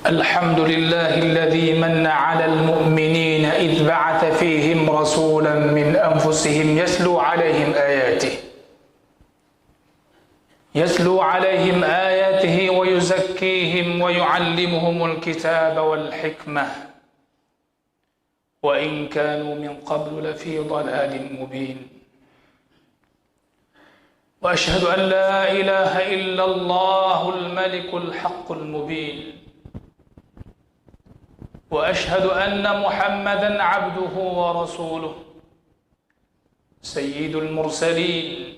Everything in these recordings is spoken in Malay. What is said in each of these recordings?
الحمد لله الذي من على المؤمنين إذ بعث فيهم رسولا من أنفسهم يتلو عليهم آياته ويزكيهم ويعلمهم الكتاب والحكمة وإن كانوا من قبل لفي ضلال مبين وأشهد أن لا إله إلا الله الملك الحق المبين وأشهد أن محمدًا عبده ورسوله سيد المرسلين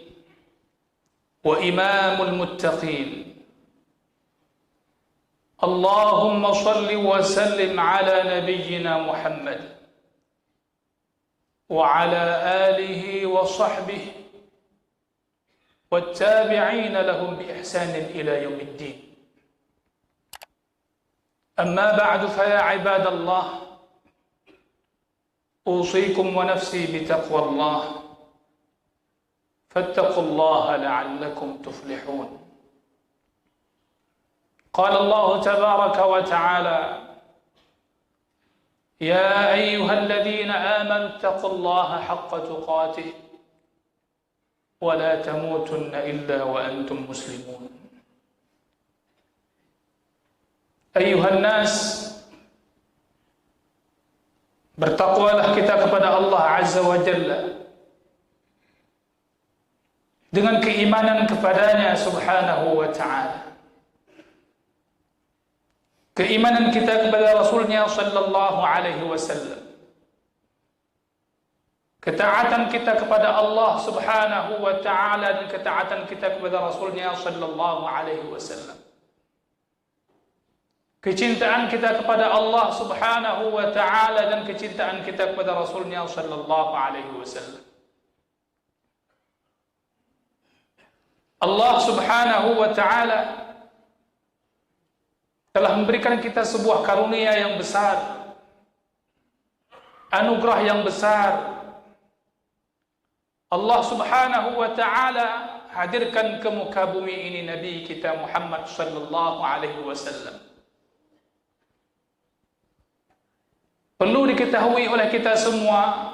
وإمام المتقين اللهم صل وسلم على نبينا محمد وعلى آله وصحبه والتابعين لهم بإحسان إلى يوم الدين أما بعد فيا عباد الله أوصيكم ونفسي بتقوى الله فاتقوا الله لعلكم تفلحون قال الله تبارك وتعالى يا أيها الذين آمنوا اتقوا الله حق تقاته ولا تموتن إلا وأنتم مسلمون Ayuhan nas, bertakwalah kita kepada Allah Azza wa Jalla dengan keimanan kepadanya Subhanahu wa ta'ala, keimanan kita kepada Rasulnya Sallallahu Alaihi Wasallam, ketaatan kita kepada Allah Subhanahu wa ta'ala dan ketaatan kita kepada Rasulnya Sallallahu Alaihi Wasallam, kecintaan kita kepada Allah Subhanahu wa ta'ala dan kecintaan kita kepada Rasulnya Sallallahu Alaihi Wasallam. Allah Subhanahu wa ta'ala telah memberikan kita sebuah karunia yang besar, anugerah yang besar. Allah Subhanahu wa ta'ala hadirkan ke muka bumi ini Nabi kita Muhammad Sallallahu Alaihi Wasallam. Perlu diketahui oleh kita semua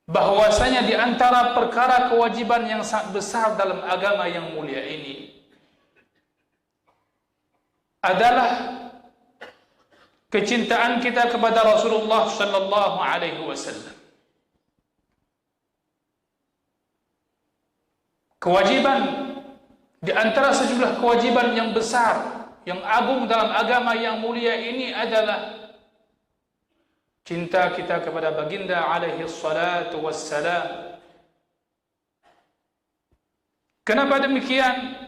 bahwasanya di antara perkara kewajiban yang sangat besar dalam agama yang mulia ini adalah kecintaan kita kepada Rasulullah Sallallahu Alaihi Wasallam. Kewajiban di antara sejumlah kewajiban yang besar yang agung dalam agama yang mulia ini adalah cinta kita kepada baginda alaihi salatu wassalam. Kenapa demikian?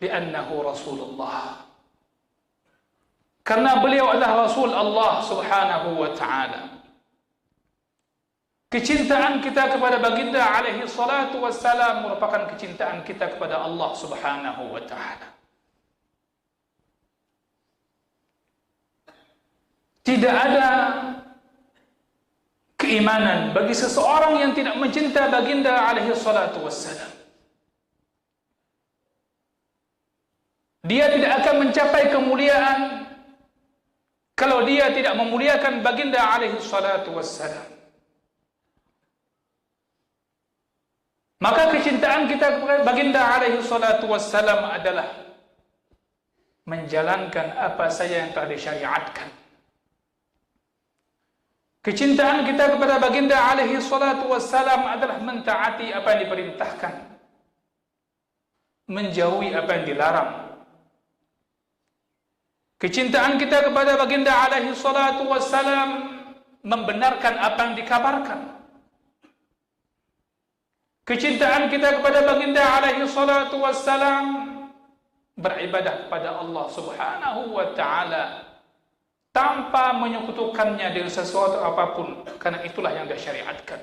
Li'annahu Rasulullah. Karena beliau adalah Rasul Allah Subhanahu wa ta'ala. Kecintaan kita kepada baginda alaihi salatu wassalam merupakan kecintaan kita kepada Allah Subhanahu wa ta'ala. Tidak ada keimanan bagi seseorang yang tidak mencinta baginda alaihi salatu wassalam. Dia tidak akan mencapai kemuliaan kalau dia tidak memuliakan baginda alaihi salatu wassalam. Maka kecintaan kita kepada baginda alaihi salatu wassalam adalah menjalankan apa saja yang telah disyariatkan. Kecintaan kita kepada baginda alaihi salatu wassalam adalah mentaati apa yang diperintahkan, menjauhi apa yang dilarang. Kecintaan kita kepada baginda alaihi salatu wassalam membenarkan apa yang dikabarkan. Kecintaan kita kepada baginda alaihi salatu wassalam beribadah kepada Allah Subhanahu wa ta'ala tanpa menyekutukannya dengan sesuatu apapun, karena itulah yang disyariatkan.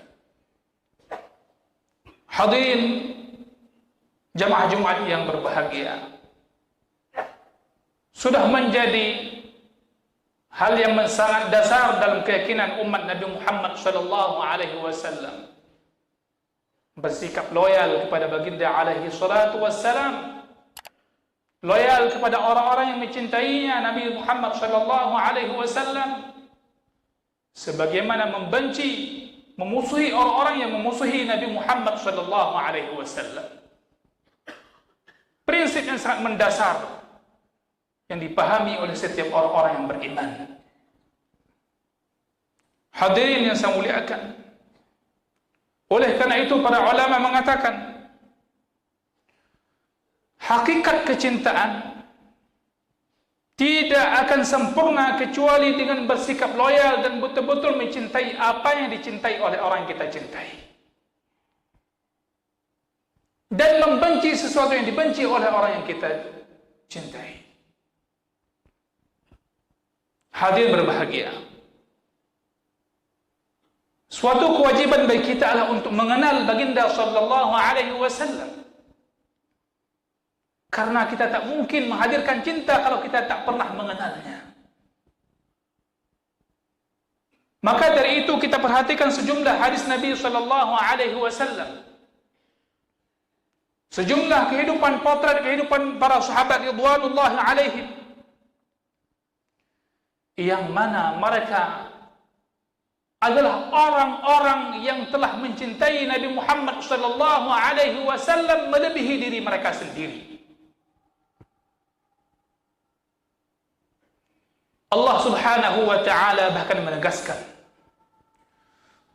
Hadirin jamaah Jumat yang berbahagia, sudah menjadi hal yang sangat dasar dalam keyakinan umat Nabi Muhammad sallallahu alaihi wasallam bersikap loyal kepada baginda alaihi salatu wassalam loyal kepada orang-orang yang mencintainya, Nabi Muhammad sallallahu alaihi wasallam, sebagaimana membenci, memusuhi orang-orang yang memusuhi Nabi Muhammad sallallahu alaihi wasallam. Prinsip yang sangat mendasar yang dipahami oleh setiap orang-orang yang beriman. Hadirin yang saya muliakan, oleh karena itu para ulama mengatakan hakikat kecintaan tidak akan sempurna kecuali dengan bersikap loyal dan betul-betul mencintai apa yang dicintai oleh orang yang kita cintai, dan membenci sesuatu yang dibenci oleh orang yang kita cintai. Hadirin berbahagia, suatu kewajiban bagi kita adalah untuk mengenal baginda sallallahu alaihi wasallam. Karena kita tak mungkin menghadirkan cinta kalau kita tak pernah mengenalnya. Maka dari itu kita perhatikan sejumlah hadis Nabi sallallahu alaihi wasallam, sejumlah potret kehidupan para sahabat ridwanullahi alaihim, yang mana mereka adalah orang-orang yang telah mencintai Nabi Muhammad sallallahu alaihi wasallam melebihi diri mereka sendiri. Allah subhanahu wa ta'ala bahkan menegaskan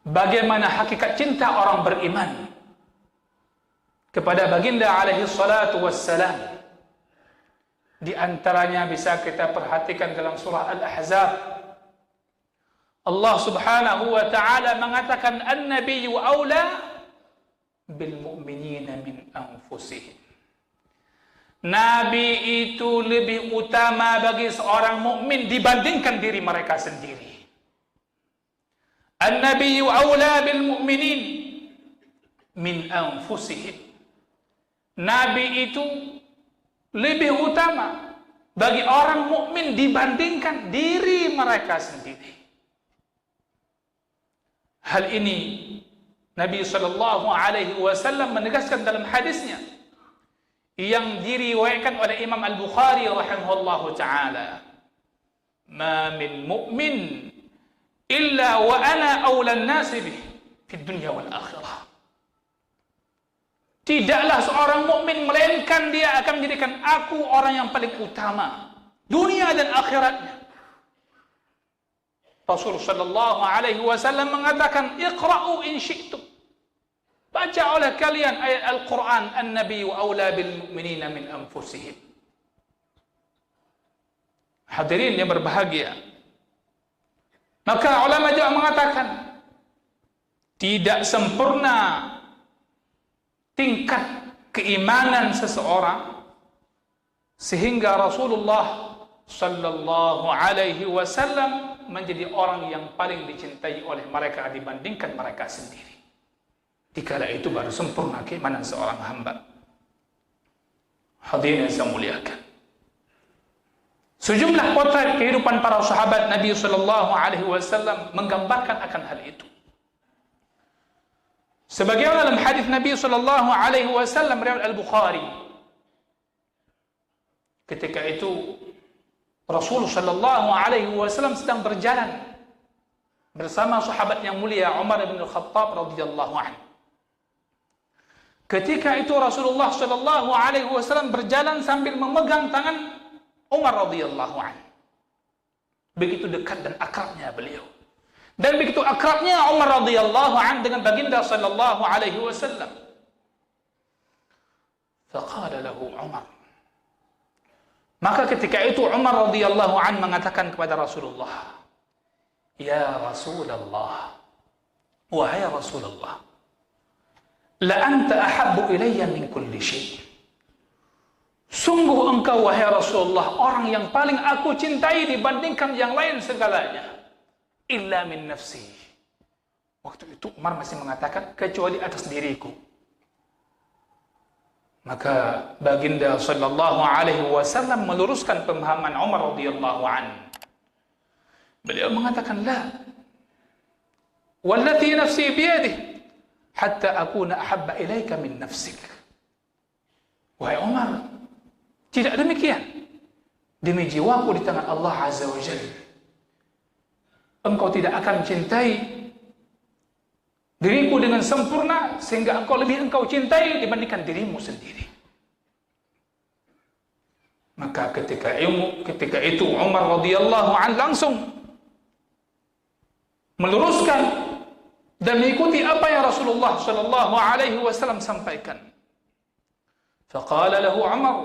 bagaimana hakikat cinta orang beriman kepada baginda alaihi salatu wassalam. Di antaranya bisa kita perhatikan dalam surah Al-Ahzab. Allah subhanahu wa ta'ala mengatakan an-nabiyyu aula bil mu'minina min anfusihim. Nabi itu lebih utama bagi seorang mukmin dibandingkan diri mereka sendiri. An-nabiyyu aula bil mu'minin min anfusihim. Nabi itu lebih utama bagi orang mukmin dibandingkan diri mereka sendiri. Hal ini Nabi sallallahu alaihi wasallam menegaskan dalam hadisnya yang diriwayatkan oleh Imam Al-Bukhari rahimahullahu ta'ala. Ma min mu'min illa wa ana awla an-nasi bih fi dunya wal akhirah. Tidaklah seorang mukmin melainkan dia akan menjadikan aku orang yang paling utama dunia dan akhiratnya. Rasul sallallahu alaihi wasallam mengatakan, "Iqra'u in syi'tum." Baca oleh kalian ayat Al-Quran, An-Nabiyyu aula bil mu'minina min anfusihim. Hadirin yang berbahagia, maka ulama juga mengatakan tidak sempurna tingkat keimanan seseorang sehingga Rasulullah sallallahu alaihi wasallam menjadi orang yang paling dicintai oleh mereka dibandingkan mereka sendiri. Dikala itu baru sempurna keimanan seorang hamba. Hadirin yang saya muliakan, sejumlah potret kehidupan para sahabat Nabi sallallahu alaihi wasallam menggambarkan akan hal itu. Sebagaimana dalam hadis Nabi sallallahu alaihi wasallam riwayat Al-Bukhari, ketika itu Rasul sallallahu alaihi wasallam sedang berjalan bersama sahabat yang mulia Umar bin Khattab radhiyallahu anhu. Ketika itu Rasulullah sallallahu alaihi wasallam berjalan sambil memegang tangan Umar radhiyallahu anhu. Begitu dekat dan akrabnya beliau. Dan begitu akrabnya Umar radhiyallahu anhu dengan baginda sallallahu alaihi wasallam. Faqala lahu Umar. Maka ketika itu Umar radhiyallahu anhu mengatakan kepada Rasulullah, "Ya Rasulullah, wahai Rasulullah, la anta ahabbu ilayya min kulli syai." Sungguh engkau wahai Rasulullah orang yang paling aku cintai dibandingkan yang lain segalanya, illa min nafsi. Waktu itu Umar masih mengatakan kecuali atas diriku. Maka baginda sallallahu alaihi wasallam meluruskan pemahaman Umar radhiyallahu anhu. Beliau mengatakan, la wallati nafsi biyadihi hatta akuna ahabba ilaika min nafsik. Wahai Umar, Tidak demikian. Demi jiwaku di tangan Allah Azza wa Jalla, engkau tidak akan mencintai diriku dengan sempurna sehingga engkau cintai dibandingkan dirimu sendiri. Maka ketika itu Umar radhiyallahu anhu langsung meluruskan dan mengikuti apa yang Rasulullah sallallahu alaihi wasallam sampaikan. Faqala lahu Umar,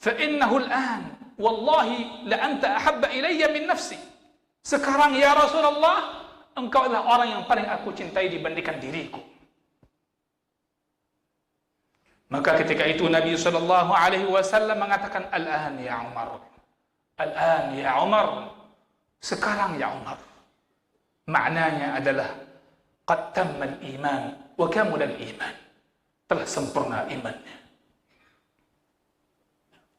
fa innahu al-an wallahi la anta ahabba ilayya min nafsi. Sekarang ya Rasulullah, engkau adalah orang yang paling aku cintai dibandingkan diriku. Maka ketika itu Nabi sallallahu alaihi wasallam mengatakan, al-an ya Umar. Al-an ya Umar. Sekarang ya Umar. Maknanya adalah qad tamma al-iman wa kamula al-iman. Telah sempurna imannya.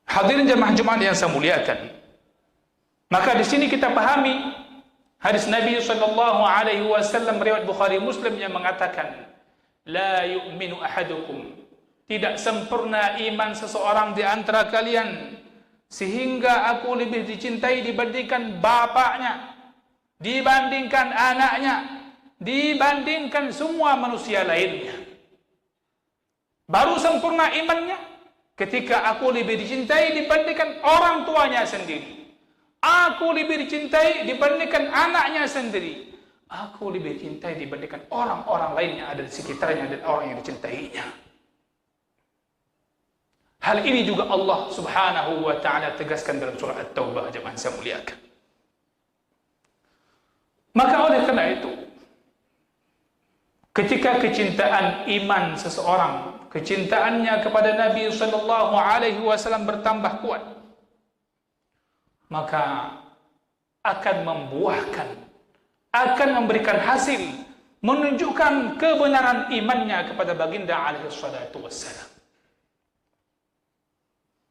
Hadirin jemaah Jumat yang saya muliakan. Maka di sini kita pahami hadis Nabi sallallahu alaihi wasallam riwayat Bukhari Muslim yang mengatakan, la yu'minu ahadukum, tidak sempurna iman seseorang di antara kalian sehingga aku lebih dicintai dibandingkan bapaknya, dibandingkan anaknya, dibandingkan semua manusia lainnya. Baru sempurna imannya ketika aku lebih dicintai dibandingkan orang tuanya sendiri. Aku lebih dicintai dibandingkan anaknya sendiri. Aku lebih dicintai dibandingkan orang-orang lain yang ada di sekitarnya dan orang yang dicintainya. Hal ini juga Allah subhanahu wa ta'ala tegaskan dalam surah At-Taubah, jemaah saya muliakan. Maka oleh karena itu, ketika kecintaan iman seseorang, kecintaannya kepada Nabi sallallahu alaihi wasallam bertambah kuat, maka akan membuahkan, akan memberikan hasil, menunjukkan kebenaran imannya kepada baginda alaihi salatu wassalam.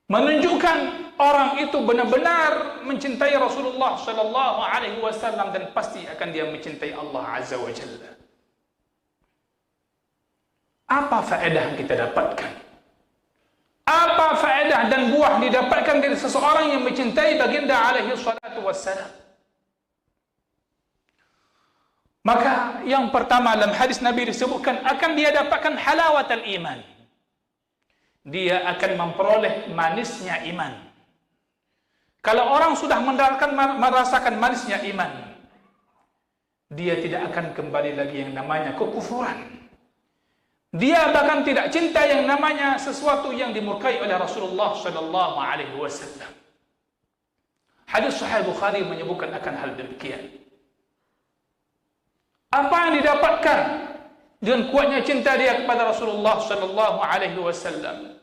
Menunjukkan orang itu benar-benar mencintai Rasulullah sallallahu alaihi wasallam dan pasti akan dia mencintai Allah Azza wa Jalla. Apa faedah yang kita dapatkan? Apa faedah dan buah didapatkan dari seseorang yang mencintai baginda alaihi salatu wassalam? Maka yang pertama dalam hadis Nabi disebutkan akan dia dapatkan halawatul iman. Dia akan memperoleh manisnya iman. Kalau orang sudah merasakan manisnya iman, dia tidak akan kembali lagi yang namanya kekufuran. Dia bahkan tidak cinta yang namanya sesuatu yang dimurkai oleh Rasulullah sallallahu alaihi wasallam. Hadis Sahih Bukhari menyebutkan akan hal demikian. Apa yang didapatkan dengan kuatnya cinta dia kepada Rasulullah sallallahu alaihi wasallam?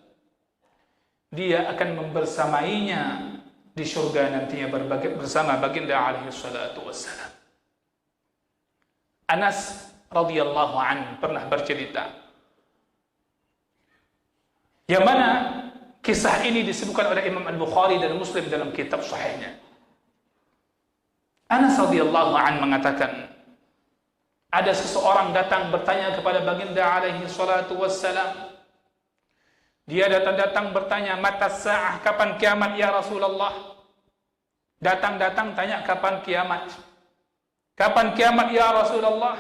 Dia akan membersamainya di syurga nantinya bersama baginda alaihi salatu wassalam. Anas radhiyallahu anhu pernah bercerita, yang mana kisah ini disebutkan oleh Imam Al-Bukhari dan Muslim dalam kitab sahihnya. Anas radhiyallahu anhu mengatakan, ada seseorang datang bertanya kepada baginda alaihi salatu wassalam. Dia datang bertanya, mata sa'ah, kapan kiamat ya Rasulullah? Datang tanya kapan kiamat? Kapan kiamat ya Rasulullah?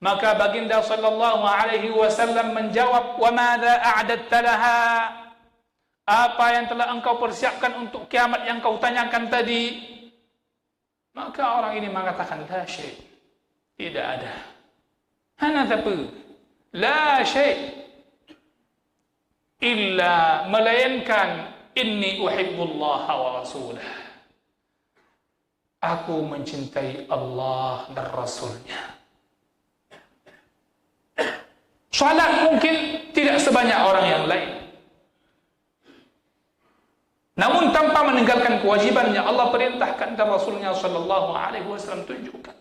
Maka baginda sallallahu alaihi wasallam menjawab, wa madza a'dadta laha? Apa yang telah engkau persiapkan untuk kiamat yang kau tanyakan tadi? Maka orang ini mengatakan, la syai', tidak ada. Hana apa? La syai', illa melainkan inni uhibbullaha wa rasulah. Aku mencintai Allah dan Rasulnya. Salat mungkin tidak sebanyak orang yang lain, namun tanpa meninggalkan kewajiban yang Allah perintahkan dan Rasulnya sallallahu alaihi wasallam tunjukkan.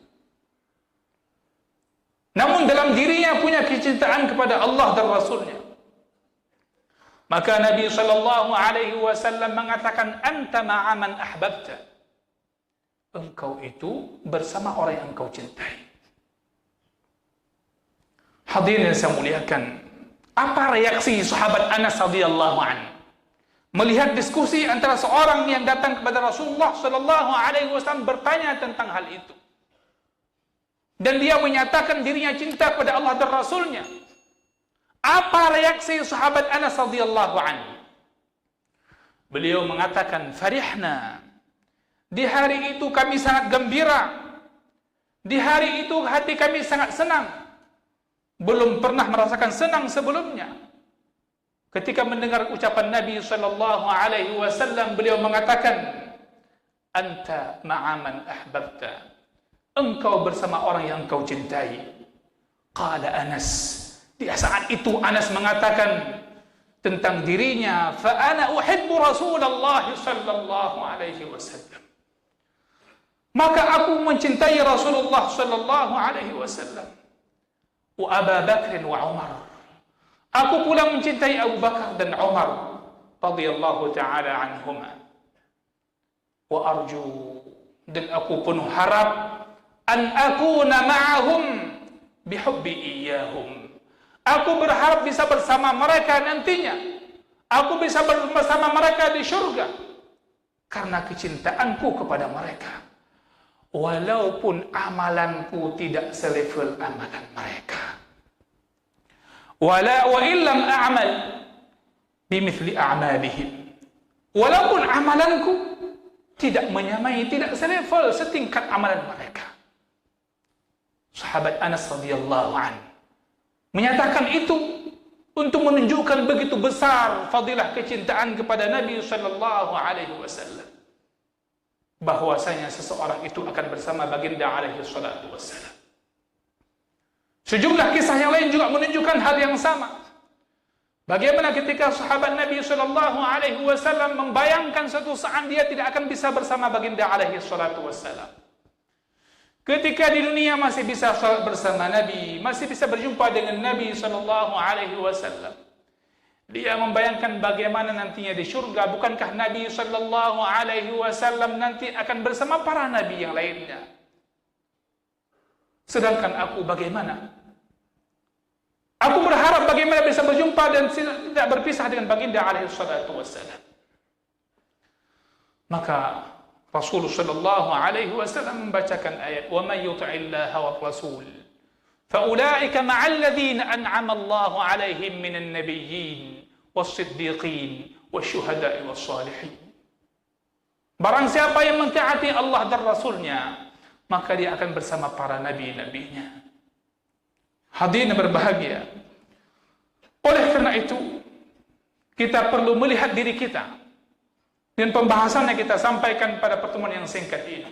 Namun dalam dirinya punya kecintaan kepada Allah dan Rasulnya. Maka Nabi sallallahu alaihi wasallam mengatakan, anta ma'a man ahbabta. Engkau itu bersama orang yang engkau cintai. Hadirin yang saya muliakan, apa reaksi sahabat Anas radhiyallahu anhu melihat diskusi antara seorang yang datang kepada Rasulullah sallallahu alaihi wasallam bertanya tentang hal itu. Dan dia menyatakan dirinya cinta kepada Allah dan Rasulnya. Apa reaksi sahabat Anas radhiyallahu anhu? Beliau mengatakan, farihna. Di hari itu kami sangat gembira. Di hari itu hati kami sangat senang. Belum pernah merasakan senang sebelumnya. Ketika mendengar ucapan Nabi sallallahu alaihi wasallam, beliau mengatakan, anta ma'a man ahbabta. Engkau bersama orang yang engkau cintai. Qala Anas. Di saat itu Anas mengatakan tentang dirinya, fa ana uhibbu Rasulullah sallallahu alaihi wasallam. Maka aku mencintai Rasulullah sallallahu alaihi wasallam. Wa Abu Bakr wa Umar. Aku pula mencintai Abu Bakar dan Umar radhiyallahu taala anhuma. Wa arju, dan aku penuh harap an akuna ma'ahum bihubbi iyyahum. Aku berharap bisa bersama mereka nantinya. Aku bisa bersama mereka di syurga karena kecintaanku kepada mereka. Walaupun amalanku tidak selevel amalan mereka. Wa illam a'mal bimithli a'malihim. Walaupun amalanku tidak menyamai, tidak selevel, setingkat amalan mereka. Sahabat Anas radhiyallahu anhu menyatakan itu untuk menunjukkan begitu besar fadilah kecintaan kepada Nabi sallallahu alaihi wasallam. Bahwasanya seseorang itu akan bersama baginda alaihi salatu wassalam. Sejumlah kisah yang lain juga menunjukkan hal yang sama. Bagaimana ketika sahabat Nabi sallallahu alaihi wasallam membayangkan suatu saat dia tidak akan bisa bersama baginda alaihi salatu wassalam. Ketika di dunia masih bisa salat bersama Nabi, masih bisa berjumpa dengan Nabi sallallahu alaihi wasallam. Dia membayangkan bagaimana nantinya di surga. Bukankah Nabi sallallahu alaihi wasallam nanti akan bersama para nabi yang lainnya? Sedangkan aku bagaimana? Aku berharap bagaimana bisa berjumpa dan tidak berpisah dengan baginda alaihi salatu wassalam. Maka Rasulullah sallallahu alaihi wasallam membacakan ayat, "Wa may yuti'illaha wa rasul fa ulaika ma'al ladzina an'ama Allahu 'alaihim minan nabiyyin was-siddiqin wasyuhada'i was-salihin." Barang siapa yang mentaati Allah dan Rasulnya, maka dia akan bersama para nabi-nabinya. Hadirin berbahagia. Oleh karena itu, kita perlu melihat diri kita. Dan pembahasan yang kita sampaikan pada pertemuan yang singkat ini,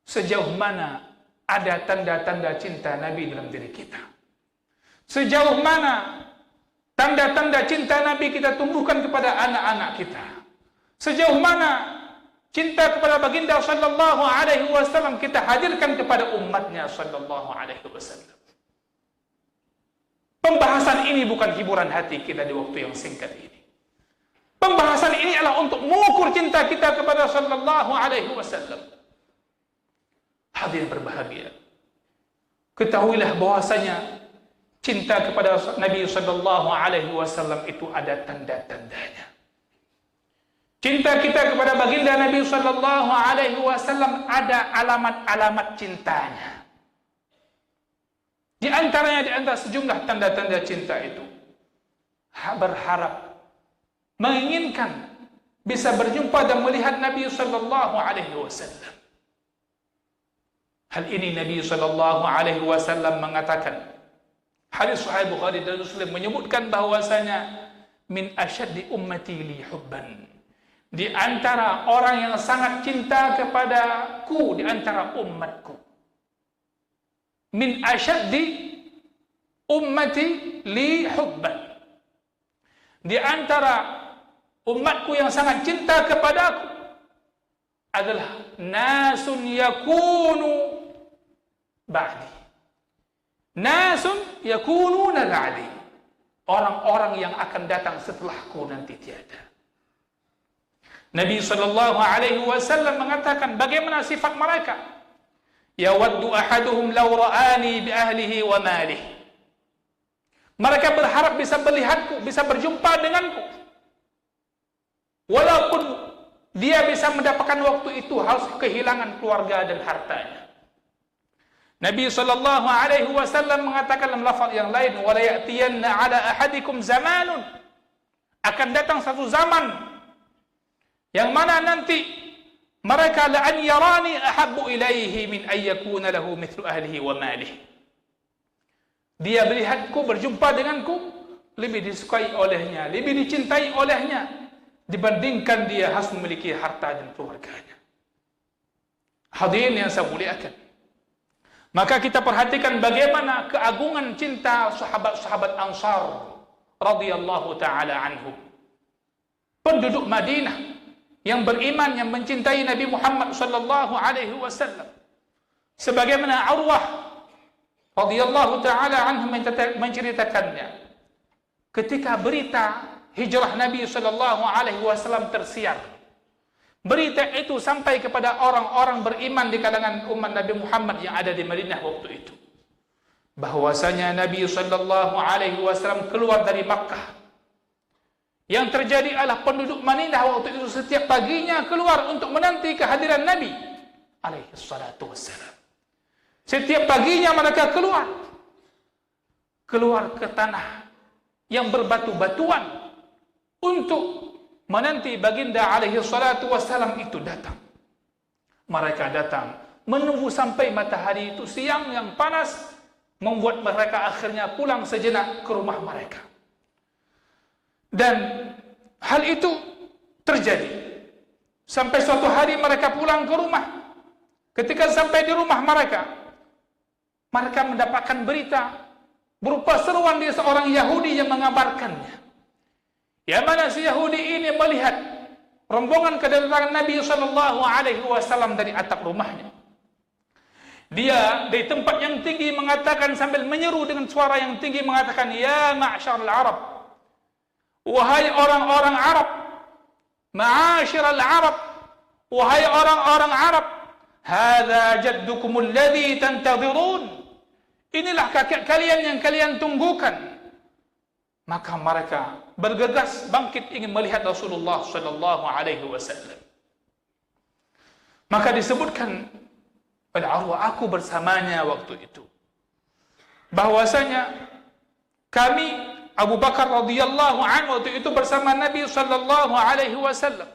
sejauh mana ada tanda-tanda cinta Nabi dalam diri kita. Sejauh mana tanda-tanda cinta Nabi kita tumbuhkan kepada anak-anak kita. Sejauh mana cinta kepada baginda sallallahu alaihi wasallam kita hadirkan kepada umatnya sallallahu alaihi wasallam. Pembahasan ini bukan hiburan hati kita di waktu yang singkat ini. Pembahasan ini adalah untuk mengukur cinta kita kepada sallallahu alaihi wasallam. Hadirin berbahagia. Ketahuilah bahwasanya cinta kepada Nabi sallallahu alaihi wasallam itu ada tanda-tandanya. Cinta kita kepada baginda Nabi sallallahu alaihi wasallam ada alamat-alamat cintanya. Di antara sejumlah tanda-tanda cinta itu, berharap, menginginkan bisa berjumpa dan melihat Nabi sallallahu alaihi wasallam. Hal ini Nabi sallallahu alaihi wasallam mengatakan, hadis sahih Bukhari dan Muslim menyebutkan bahwasanya min asyaddi ummati li hubban. Di antara orang yang sangat cinta kepadaku di antara umatku. Min asyaddi ummati li hubban. Di antara umatku yang sangat cinta kepadaku adalah nasun yakunu ba'di. Nasun yakununa ba'di. Orang-orang yang akan datang setelahku nanti tiada. Nabi sallallahu alaihi wasallam mengatakan bagaimana sifat mereka? Yawaddu ahaduhum law ra'ani bi ahlihi wa malihi. Mereka berharap bisa melihatku, bisa berjumpa denganku. Walaupun dia bisa mendapatkan waktu itu, harus kehilangan keluarga dan hartanya. Nabi sallallahu alaihi wasallam mengatakan dalam lafaz yang lain, "Wala ya'tiyanna 'ala ahadikum zamanun." Akan datang satu zaman yang mana nanti mereka la an yarani ahabbu ilaihi min an yakuna lahu mithlu ahlihi wa malihi. Dia melihatku, berjumpa denganku, lebih disukai olehnya, lebih dicintai olehnya dibandingkan dia harus memiliki harta dan keluarganya. Hadirin yang saya muliakan, maka kita perhatikan bagaimana keagungan cinta sahabat-sahabat Ansar radhiyallahu taala anhum. Penduduk Madinah yang beriman, yang mencintai Nabi Muhammad sallallahu alaihi wasallam. Sebagaimana Urwah radhiyallahu taala anhu menceritakannya, ketika berita hijrah Nabi sallallahu alaihi wasallam tersiar, berita itu sampai kepada orang-orang beriman di kalangan umat Nabi Muhammad yang ada di Madinah waktu itu, bahwasanya Nabi sallallahu alaihi wasallam keluar dari Makkah. Yang terjadi adalah penduduk Madinah waktu itu setiap paginya keluar untuk menanti kehadiran Nabi alaihi salatu wassalam. Setiap paginya mereka keluar ke tanah yang berbatu-batuan untuk menanti baginda alaihi salatu wassalam itu datang. Mereka datang menunggu sampai matahari itu siang yang panas, membuat mereka akhirnya pulang sejenak ke rumah mereka. Dan hal itu terjadi sampai suatu hari mereka pulang ke rumah. Ketika sampai di rumah mereka mendapatkan berita berupa seruan dari seorang Yahudi yang mengabarkannya. Yang mana si Yahudi ini melihat rombongan kedatangan Nabi sallallahu alaihi wasallam dari atap rumahnya. Dia di tempat yang tinggi mengatakan sambil menyeru dengan suara yang tinggi mengatakan, "Ya ma'syarul Arab, wahai orang-orang Arab, ma'asyiral Arab, wahai orang-orang Arab, hadza jaddukumul ladzi tantadhirun." Inilah kakek kalian yang kalian tunggukan. Maka mereka bergegas bangkit ingin melihat Rasulullah sallallahu alaihi wasallam. Maka disebutkan oleh Urwah, aku bersamanya waktu itu, bahwasanya kami Abu Bakar radhiyallahu anhu waktu itu bersama Nabi sallallahu alaihi wasallam.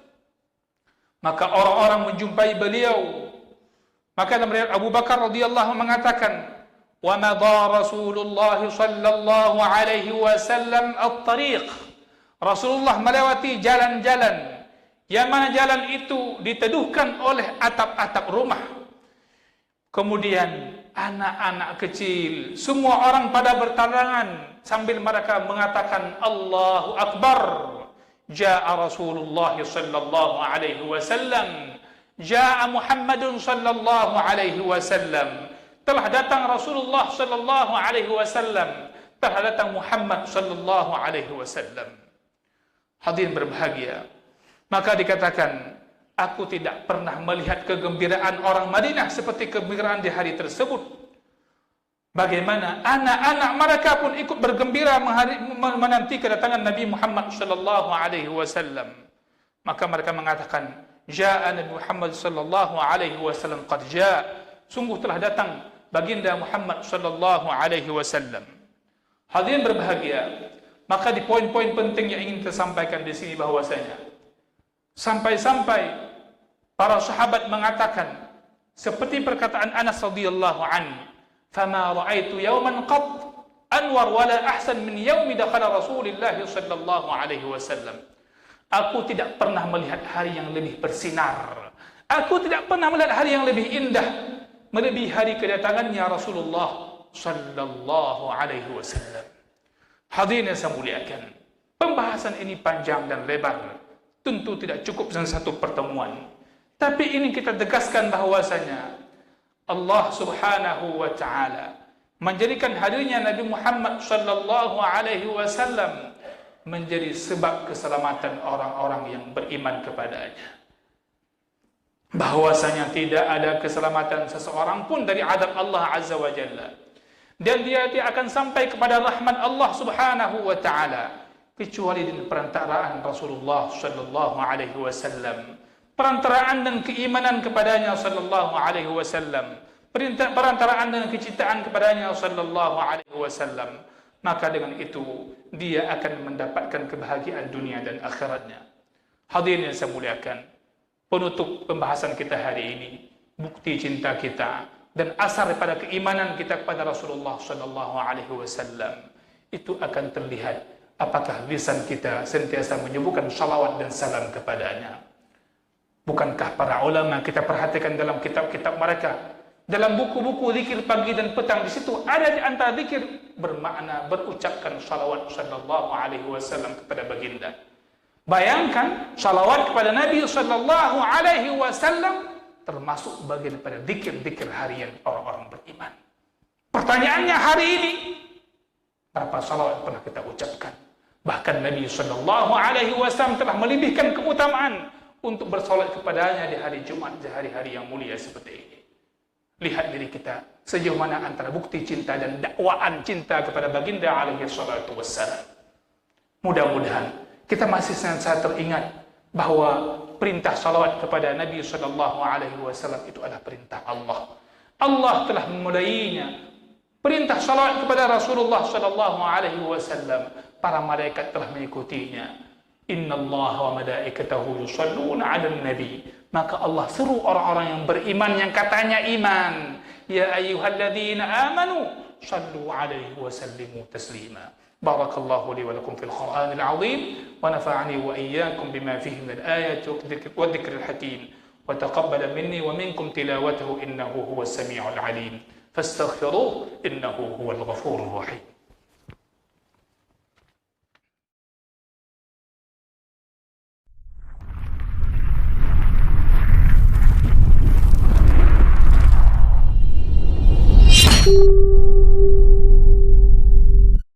Maka orang-orang menjumpai beliau. Maka Abu Bakar radhiyallahu mengatakan, "Wa madha Rasulullah sallallahu alaihi wasallam at-tariq." Rasulullah melewati jalan-jalan yang mana jalan itu diteduhkan oleh atap-atap rumah. Kemudian anak-anak kecil, semua orang pada bertarangan sambil mereka mengatakan Allahu Akbar. Jaa Rasulullah sallallahu alaihi wasallam. Jaa Muhammadun sallallahu alaihi wasallam. Telah datang Rasulullah sallallahu alaihi wasallam. Telah datang Muhammad sallallahu alaihi wasallam. Hadirin berbahagia. Maka dikatakan, aku tidak pernah melihat kegembiraan orang Madinah seperti kegembiraan di hari tersebut. Bagaimana anak-anak mereka pun ikut bergembira menanti kedatangan Nabi Muhammad sallallahu alaihi wasallam. Maka mereka mengatakan, "Jaa Nabi Muhammad sallallahu alaihi wasallam qad jaa." Sungguh telah datang baginda Muhammad sallallahu alaihi wasallam. Hadirin berbahagia, maka di poin-poin penting yang ingin kita sampaikan di sini bahwasanya sampai-sampai para sahabat mengatakan seperti perkataan Anas radhiyallahu anhu, "Fama ra'aitu yawman qad anwar wala ahsan min yaumi dakhala Rasulullah sallallahu alaihi wasallam." Aku tidak pernah melihat hari yang lebih bersinar. Aku tidak pernah melihat hari yang lebih indah melebihi hari kedatangannya Rasulullah sallallahu alaihi wasallam. Hadirin yang saya muliakan, pembahasan ini panjang dan lebar. Tentu tidak cukup dengan satu pertemuan. Tapi ini kita tegaskan bahwasanya Allah Subhanahu wa taala menjadikan hadirnya Nabi Muhammad sallallahu alaihi wasallam menjadi sebab keselamatan orang-orang yang beriman kepadanya. Bahwasanya tidak ada keselamatan seseorang pun dari azab Allah Azza wa Jalla. Dan dia akan sampai kepada rahmat Allah Subhanahu wa taala kecuali dengan perantaraan Rasulullah sallallahu alaihi wasallam, perantaraan dan keimanan kepadanya sallallahu alaihi wasallam, perantaraan dan kecintaan kepadanya sallallahu alaihi wasallam. Maka dengan itu dia akan mendapatkan kebahagiaan dunia dan akhiratnya. Hadirin yang saya muliakan, penutup pembahasan kita hari ini, bukti cinta kita dan asar daripada keimanan kita kepada Rasulullah sallallahu alaihi wasallam itu akan terlihat apakah lisan kita sentiasa menyebutkan salawat dan salam kepadanya. Bukankah para ulama, kita perhatikan dalam kitab-kitab mereka, dalam buku-buku zikir pagi dan petang, di situ ada di antara zikir bermakna berucapkan salawat sallallahu alaihi wasallam kepada baginda. Bayangkan, salawat kepada Nabi sallallahu alaihi wasallam termasuk bagian daripada zikir-zikir harian orang-orang beriman. Pertanyaannya hari ini, berapa salawat pernah kita ucapkan? Bahkan Nabi sallallahu alaihi wasallam telah melebihkan keutamaan untuk bersolat kepadanya di hari Jumat, di hari-hari yang mulia seperti ini. Lihat diri kita sejauh mana antara bukti cinta dan dakwaan cinta kepada baginda alaihi salatu wassalam. Mudah-mudahan kita masih senantiasa teringat bahwa perintah salawat kepada Nabi sallallahu alaihi wasallam itu adalah perintah Allah. Allah telah memulainya. Perintah salawat kepada Rasulullah sallallahu alaihi wasallam, para malaikat telah mengikutinya. Innallaha wa malaikatahu yusholluna 'alan nabi. Maka Allah seru orang-orang yang beriman yang katanya iman, ya ayyuhalladzina amanu shallu 'alaihi wa sallimu taslima. Barakallahu li wa lakum fil Qur'anil 'azim wa nafa'ani wa iyyakum bima fihi min al-ayati wa dhikril hakim wa taqabbala minni wa minkum tilawatahu innahu huwas sami'ul 'alim. Fastaghfiruhu innahu huwal ghafurur rahim.